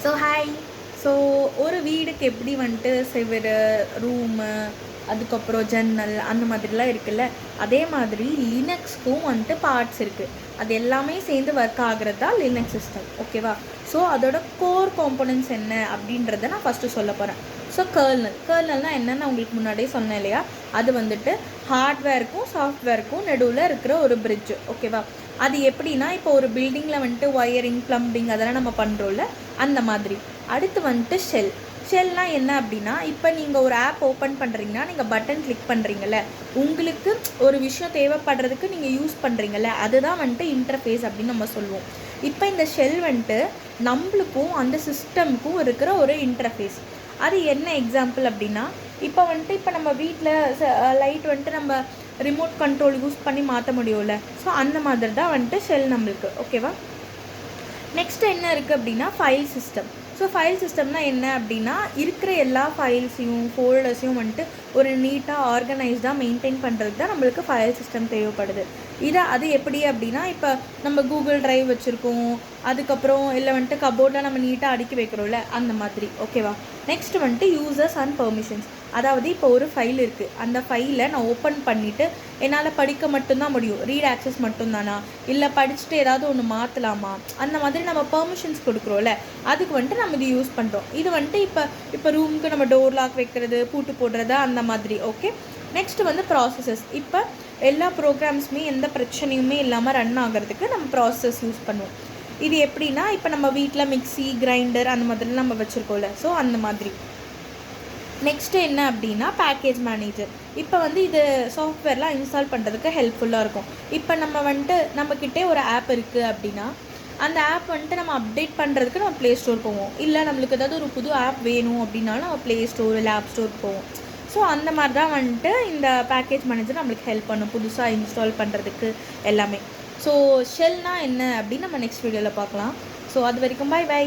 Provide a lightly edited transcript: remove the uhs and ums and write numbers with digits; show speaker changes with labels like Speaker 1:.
Speaker 1: So hi. So ஒரு வீடுக்கு எப்படி வந்துட்டு செவரு, ரூமு, அதுக்கப்புறம் ஜன்னல் அந்த மாதிரிலாம் இருக்குல்ல, அதே மாதிரி லினக்ஸ்க்கும் வந்துட்டு பார்ட்ஸ் இருக்குது. அது எல்லாமே சேர்ந்து ஒர்க் ஆகிறது தான் லினக்ஸ் சிஸ்டம். ஓகேவா? ஸோ அதோட கோர் காம்போனன்ட்ஸ் என்ன அப்படின்றத நான் ஃபஸ்ட்டு சொல்ல போகிறேன். ஸோ கர்னல்னால் என்னென்னு உங்களுக்கு முன்னாடியே சொன்னேன் இல்லையா? அது வந்துட்டு ஹார்ட்வேருக்கும் சாஃப்ட்வேருக்கும் நடுவில் இருக்கிற ஒரு பிரிட்ஜு. ஓகேவா? அது எப்படின்னா, இப்போ ஒரு பில்டிங்கில் வந்துட்டு ஒயரிங், ப்ளம்பிங் அதெல்லாம் நம்ம பண்ணுறோம்ல, அந்த மாதிரி. அடுத்து வந்துட்டு ஷெல்னால் என்ன அப்படின்னா, இப்போ நீங்கள் ஒரு ஆப் ஓப்பன் பண்ணுறீங்கன்னா, நீங்கள் பட்டன் கிளிக் பண்ணுறீங்கல்ல, உங்களுக்கு ஒரு விஷயம் தேவைப்படுறதுக்கு நீங்கள் யூஸ் பண்ணுறீங்கல்ல, அதுதான் வந்துட்டு இன்டர்ஃபேஸ் அப்படின்னு நம்ம சொல்லுவோம். இப்போ இந்த ஷெல் வந்துட்டு நம்மளுக்கும் அந்த சிஸ்டமுக்கும் இருக்கிற ஒரு இன்டர்ஃபேஸ். அது என்ன எக்ஸாம்பிள் அப்படின்னா, இப்போ நம்ம வீட்டில் லைட் வந்துட்டு நம்ம ரிமோட் கண்ட்ரோல் யூஸ் பண்ணி மாற்ற முடியும்ல, ஸோ அந்த மாதிரி தான் வந்துட்டு ஷெல் நம்மளுக்கு. ஓகேவா? நெக்ஸ்ட்டு என்ன இருக்குது அப்படின்னா, ஃபைல் சிஸ்டம். ஸோ ஃபைல் சிஸ்டம்னால் என்ன அப்படின்னா, இருக்கிற எல்லா ஃபைல்ஸையும் ஃபோல்டர்ஸையும் வந்துட்டு ஒரு நீட்டாக ஆர்கனைஸ்டாக மெயின்டைன் பண்ணுறதுக்கு தான் நம்மளுக்கு ஃபைல் சிஸ்டம் தேவைப்படுது. அது எப்படி அப்படின்னா, இப்போ நம்ம கூகுள் ட்ரைவ் வச்சுருக்கோம், அதுக்கப்புறம் இல்லை வந்துட்டு கபோர்டில் நம்ம நீட்டாக அடுக்கி வைக்கிறோம்ல, அந்த மாதிரி. ஓகேவா? நெக்ஸ்ட் வந்துட்டு யூசர்ஸ் அண்ட் பெர்மிஷன்ஸ். அதாவது இப்போ ஒரு ஃபைல் இருக்குது, அந்த ஃபைலை நான் ஓப்பன் பண்ணிவிட்டு என்னால் படிக்க மட்டும்தான் முடியும், ரீட் ஆக்சஸ் மட்டும்தானா, இல்லை படிச்சுட்டு ஏதாவது ஒன்று மாற்றலாமா, அந்த மாதிரி நம்ம பெர்மிஷன்ஸ் கொடுக்குறோம்ல, அதுக்கு வந்துட்டு நம்ம இது யூஸ் பண்ணுறோம். இது வந்துட்டு இப்போ ரூமுக்கு நம்ம டோர் லாக் வைக்கிறது, பூட்டு போடுறது, அந்த மாதிரி. ஓகே. நெக்ஸ்ட் வந்து ப்ராசஸஸ். இப்போ எல்லா ப்ரோக்ராம்ஸுமே எந்த பிரச்சனையுமே இல்லாமல் ரன் ஆகிறதுக்கு நம்ம ப்ராசஸஸ் யூஸ் பண்ணுவோம். இது எப்படின்னா, இப்போ நம்ம வீட்டில் மிக்சி, கிரைண்டர் அந்த மாதிரிலாம் நம்ம வச்சுருக்கோம்ல, ஸோ அந்த மாதிரி. நெக்ஸ்ட்டு என்ன அப்படின்னா, பேக்கேஜ் மேனேஜர். இப்போ வந்து இது சாஃப்ட்வேர்லாம் இன்ஸ்டால் பண்ணுறதுக்கு ஹெல்ப்ஃபுல்லாக இருக்கும். இப்போ நம்ம வந்துட்டு நம்மக்கிட்டே ஒரு ஆப் இருக்குது அப்படின்னா, அந்த ஆப் வந்துட்டு நம்ம அப்டேட் பண்ணுறதுக்கு நம்ம ப்ளே ஸ்டோர் போவோம். இல்லை நம்மளுக்கு ஏதாவது ஒரு புது ஆப் வேணும் அப்படின்னாலும் நம்ம ப்ளே ஸ்டோர் இல்லை ஆப் ஸ்டோர் போவோம். ஸோ அந்த மாதிரி தான் வந்துட்டு இந்த பேக்கேஜ் மேனேஜர் நம்மளுக்கு ஹெல்ப் பண்ணும், புதுசாக இன்ஸ்டால் பண்ணுறதுக்கு எல்லாமே. ஸோ ஷெல்னால் என்ன அப்படின்னு நம்ம நெக்ஸ்ட் வீடியோவில் பார்க்கலாம். ஸோ அது வரைக்கும் பை.